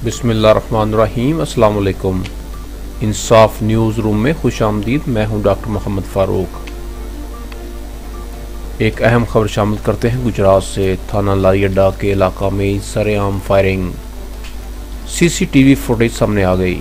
बिस्मिल्लाहिर्रहमानिर्रहीम। अस्सलाम वालेकुम। इंसाफ न्यूज़ रूम में खुश आमदीद। मैं हूं डॉक्टर मोहम्मद फ़ारूक। एक अहम खबर शामिल करते हैं गुजरात से। थाना लारी अड्डा के इलाका में सरेआम फायरिंग, सीसीटीवी फुटेज सामने आ गई।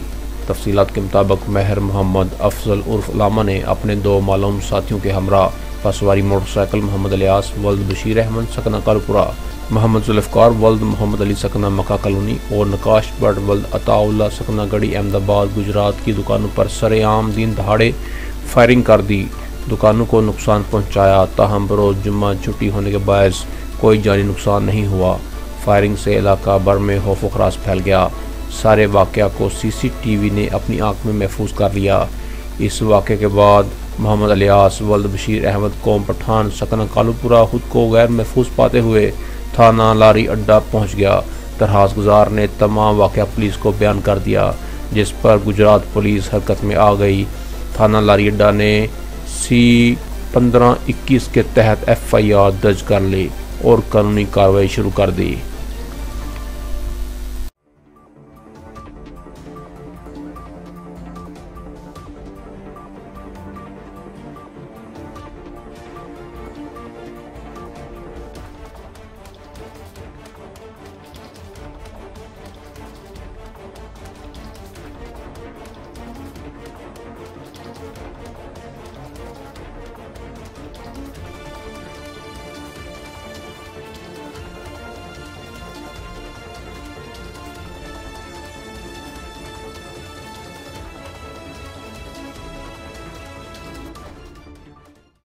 तफसीलात के मुताबिक महर मोहम्मद अफजल उर्फ लामा ने अपने दो मालूम साथियों के हमरा बसवारी मोटरसाइकिल मोहम्मद इलियास वल्द बशीर अहमद सकना कालपुरा, मोहम्मद जुल्फ़कार वल्द मोहम्मद अली सकना मक्का कॉलोनी और नकाश बट वल्द अताउल्ला सकना गढ़ी अहमदाबाद गुजरात की दुकानों पर सरेआम दिन दहाड़े फायरिंग कर दी। दुकानों को नुकसान पहुंचाया, ताहम बरोज़ जुम्मा छुट्टी होने के बायस कोई जानी नुकसान नहीं हुआ। फायरिंग से इलाका भर में खौफ व खराश फैल गया। सारे वाक़या को सीसीटीवी ने अपनी आंख में महफूज कर लिया। इस वाक़े के बाद मोहम्मद इलियास वल्द बशीर अहमद कौम पठान सकना कालूपुरा खुद को गैर महफूज पाते हुए थाना लारी अड्डा पहुंच गया। दरखास्त गुजार ने तमाम वाक़या पुलिस को बयान कर दिया, जिस पर गुजरात पुलिस हरकत में आ गई। थाना लारी अड्डा ने C-1521 के तहत FIR दर्ज कर ली और कानूनी कार्रवाई शुरू कर दी।